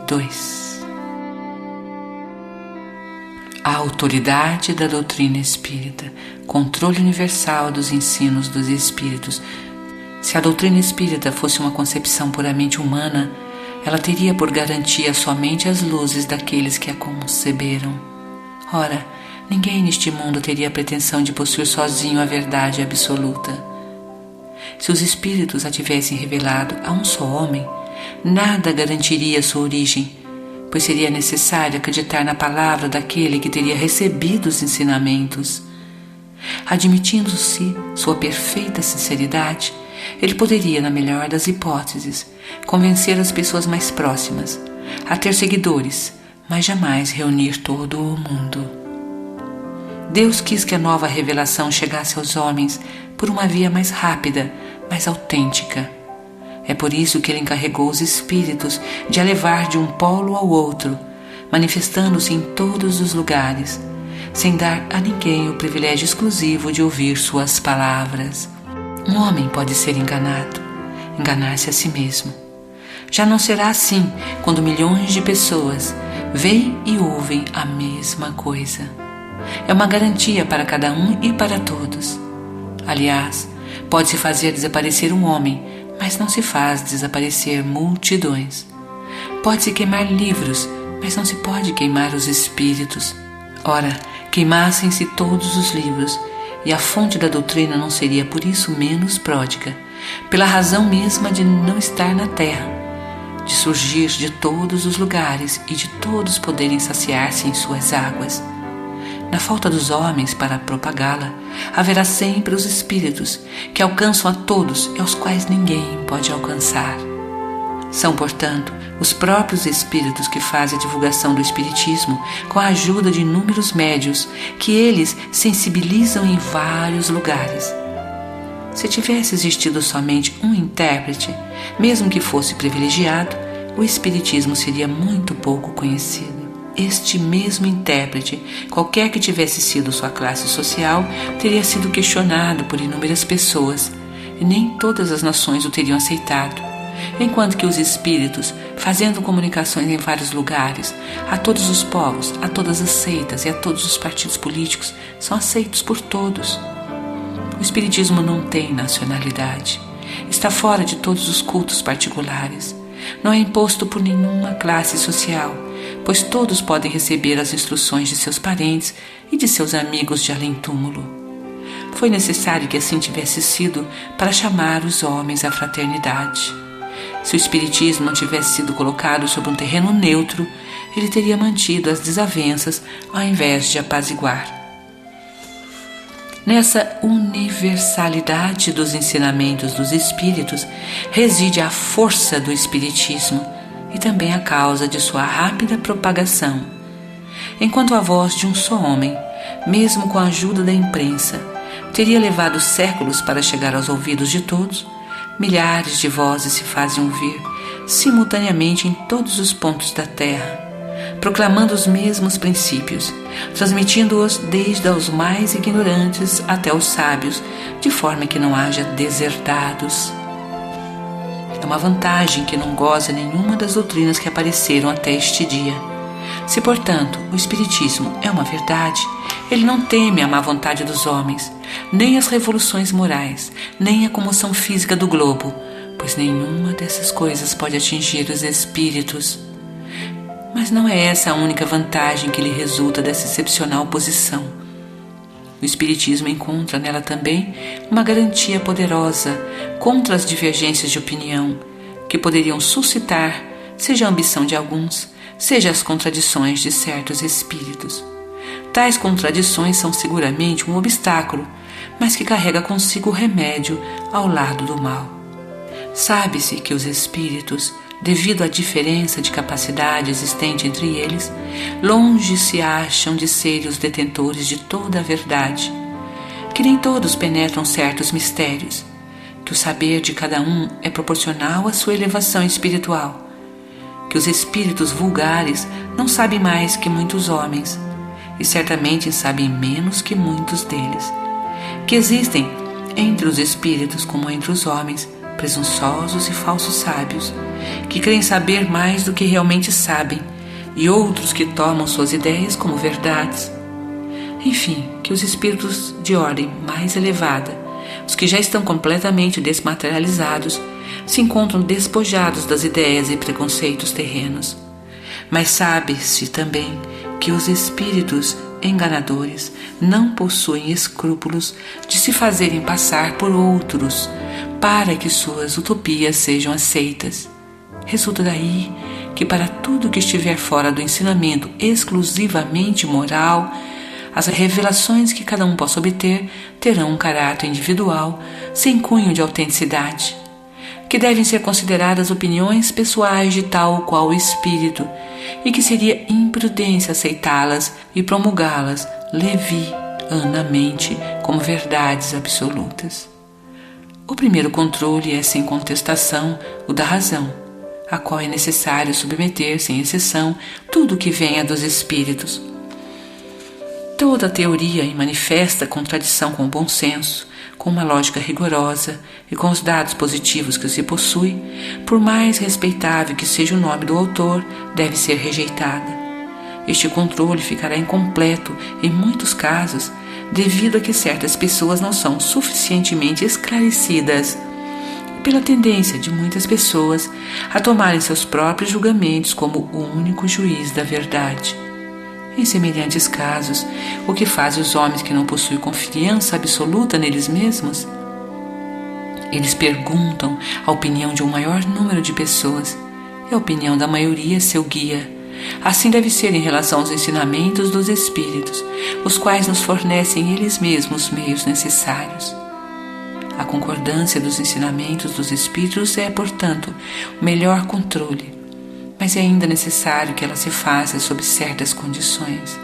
2. A autoridade da doutrina espírita, controle universal dos ensinos dos espíritos. Se a doutrina espírita fosse uma concepção puramente humana, ela teria por garantia somente as luzes daqueles que a conceberam. Ora, ninguém neste mundo teria a pretensão de possuir sozinho a verdade absoluta. Se os espíritos a tivessem revelado a um só homem, nada garantiria sua origem, pois seria necessário acreditar na palavra daquele que teria recebido os ensinamentos. Admitindo-se sua perfeita sinceridade, ele poderia, na melhor das hipóteses, convencer as pessoas mais próximas a ter seguidores, mas jamais reunir todo o mundo. Deus quis que a nova revelação chegasse aos homens por uma via mais rápida, mais autêntica. É por isso que ele encarregou os espíritos de a levar de um polo ao outro, manifestando-se em todos os lugares, sem dar a ninguém o privilégio exclusivo de ouvir suas palavras. Um homem pode ser enganado, enganar-se a si mesmo. Já não será assim quando milhões de pessoas veem e ouvem a mesma coisa. É uma garantia para cada um e para todos. Aliás, pode-se fazer desaparecer um homem, mas não se faz desaparecer multidões. Pode-se queimar livros, mas não se pode queimar os espíritos. Ora, queimassem-se todos os livros, e a fonte da doutrina não seria por isso menos pródiga, pela razão mesma de não estar na terra, de surgir de todos os lugares e de todos poderem saciar-se em suas águas. Na falta dos homens para propagá-la, haverá sempre os espíritos que alcançam a todos e aos quais ninguém pode alcançar. São, portanto, os próprios espíritos que fazem a divulgação do espiritismo com a ajuda de inúmeros médiuns que eles sensibilizam em vários lugares. Se tivesse existido somente um intérprete, mesmo que fosse privilegiado, o espiritismo seria muito pouco conhecido. Este mesmo intérprete, qualquer que tivesse sido sua classe social, teria sido questionado por inúmeras pessoas, e nem todas as nações o teriam aceitado. Enquanto que os espíritos, fazendo comunicações em vários lugares, a todos os povos, a todas as seitas e a todos os partidos políticos, são aceitos por todos. O espiritismo não tem nacionalidade, está fora de todos os cultos particulares, não é imposto por nenhuma classe social, pois todos podem receber as instruções de seus parentes e de seus amigos de além-túmulo. Foi necessário que assim tivesse sido para chamar os homens à fraternidade. Se o espiritismo não tivesse sido colocado sobre um terreno neutro, ele teria mantido as desavenças ao invés de apaziguar. Nessa universalidade dos ensinamentos dos espíritos reside a força do espiritismo e também a causa de sua rápida propagação. Enquanto a voz de um só homem, mesmo com a ajuda da imprensa, teria levado séculos para chegar aos ouvidos de todos, milhares de vozes se fazem ouvir simultaneamente em todos os pontos da terra, proclamando os mesmos princípios, transmitindo-os desde os mais ignorantes até os sábios, de forma que não haja deserdados. É uma vantagem que não goza nenhuma das doutrinas que apareceram até este dia. Se, portanto, o espiritismo é uma verdade, ele não teme a má vontade dos homens, nem as revoluções morais, nem a comoção física do globo, pois nenhuma dessas coisas pode atingir os espíritos. Mas não é essa a única vantagem que lhe resulta dessa excepcional posição. O espiritismo encontra nela também uma garantia poderosa contra as divergências de opinião que poderiam suscitar, seja a ambição de alguns, seja as contradições de certos espíritos. Tais contradições são seguramente um obstáculo, mas que carrega consigo o remédio ao lado do mal. Sabe-se que os espíritos, devido à diferença de capacidade existente entre eles, longe se acham de serem os detentores de toda a verdade, que nem todos penetram certos mistérios, que o saber de cada um é proporcional à sua elevação espiritual, que os espíritos vulgares não sabem mais que muitos homens, e certamente sabem menos que muitos deles, que existem entre os espíritos como entre os homens presunçosos e falsos sábios, que creem saber mais do que realmente sabem, e outros que tomam suas ideias como verdades. Enfim, que os espíritos de ordem mais elevada, os que já estão completamente desmaterializados, se encontram despojados das ideias e preconceitos terrenos. Mas sabe-se também que os espíritos enganadores não possuem escrúpulos de se fazerem passar por outros para que suas utopias sejam aceitas. Resulta daí que para tudo que estiver fora do ensinamento exclusivamente moral, as revelações que cada um possa obter terão um caráter individual, sem cunho de autenticidade, que devem ser consideradas opiniões pessoais de tal ou qual espírito, e que seria imprudência aceitá-las e promulgá-las levianamente como verdades absolutas. O primeiro controle é, sem contestação, o da razão, a qual é necessário submeter, sem exceção, tudo o que venha dos espíritos. Toda a teoria em manifesta contradição com o bom senso, com uma lógica rigorosa e com os dados positivos que se possui, por mais respeitável que seja o nome do autor, deve ser rejeitada. Este controle ficará incompleto em muitos casos, devido a que certas pessoas não são suficientemente esclarecidas, pela tendência de muitas pessoas a tomarem seus próprios julgamentos como o único juiz da verdade. Em semelhantes casos, o que faz os homens que não possuem confiança absoluta neles mesmos? Eles perguntam a opinião de um maior número de pessoas, e a opinião da maioria é seu guia. Assim deve ser em relação aos ensinamentos dos Espíritos, os quais nos fornecem eles mesmos os meios necessários. A concordância dos ensinamentos dos Espíritos é, portanto, o melhor controle, mas é ainda necessário que ela se faça sob certas condições.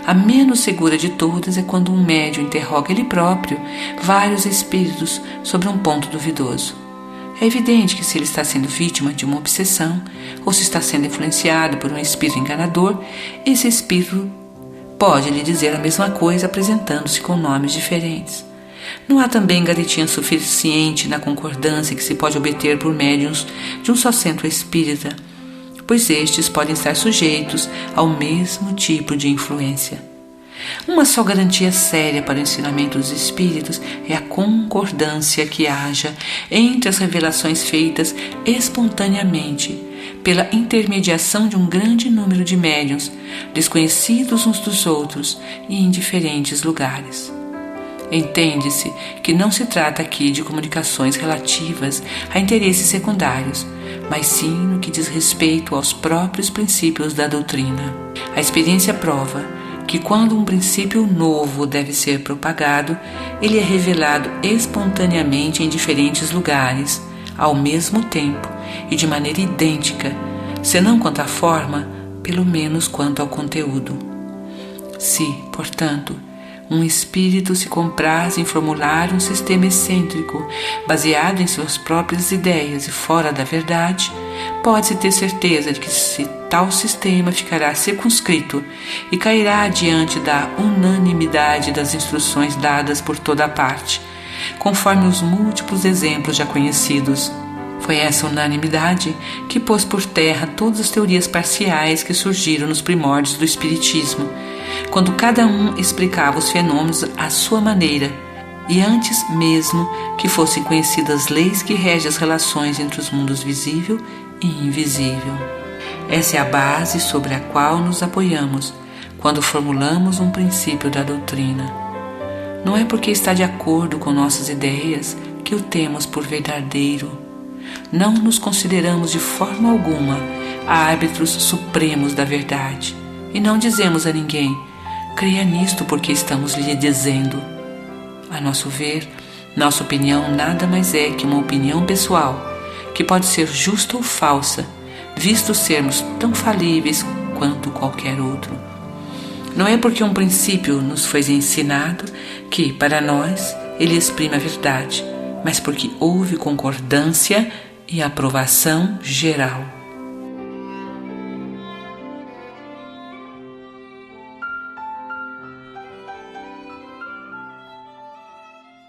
A menos segura de todas é quando um médium interroga ele próprio vários espíritos sobre um ponto duvidoso. É evidente que se ele está sendo vítima de uma obsessão, ou se está sendo influenciado por um espírito enganador, esse espírito pode lhe dizer a mesma coisa apresentando-se com nomes diferentes. Não há também garantia suficiente na concordância que se pode obter por médiuns de um só centro espírita, pois estes podem estar sujeitos ao mesmo tipo de influência. Uma só garantia séria para o ensinamento dos espíritos é a concordância que haja entre as revelações feitas espontaneamente, pela intermediação de um grande número de médiuns, desconhecidos uns dos outros e em diferentes lugares. Entende-se que não se trata aqui de comunicações relativas a interesses secundários, mas sim no que diz respeito aos próprios princípios da doutrina. A experiência prova que quando um princípio novo deve ser propagado, ele é revelado espontaneamente em diferentes lugares, ao mesmo tempo e de maneira idêntica, senão quanto à forma, pelo menos quanto ao conteúdo. Se, portanto, um espírito se compraz em formular um sistema excêntrico, baseado em suas próprias ideias e fora da verdade, pode-se ter certeza de que tal sistema ficará circunscrito e cairá diante da unanimidade das instruções dadas por toda a parte, conforme os múltiplos exemplos já conhecidos. Foi essa unanimidade que pôs por terra todas as teorias parciais que surgiram nos primórdios do Espiritismo, quando cada um explicava os fenômenos à sua maneira, e antes mesmo que fossem conhecidas as leis que regem as relações entre os mundos visível e invisível. Essa é a base sobre a qual nos apoiamos quando formulamos um princípio da doutrina. Não é porque está de acordo com nossas ideias que o temos por verdadeiro. Não nos consideramos de forma alguma árbitros supremos da verdade, e não dizemos a ninguém: creia nisto porque estamos lhe dizendo. A nosso ver, nossa opinião nada mais é que uma opinião pessoal, que pode ser justa ou falsa, visto sermos tão falíveis quanto qualquer outro. Não é porque um princípio nos foi ensinado que, para nós, ele exprime a verdade, mas porque houve concordância e aprovação geral.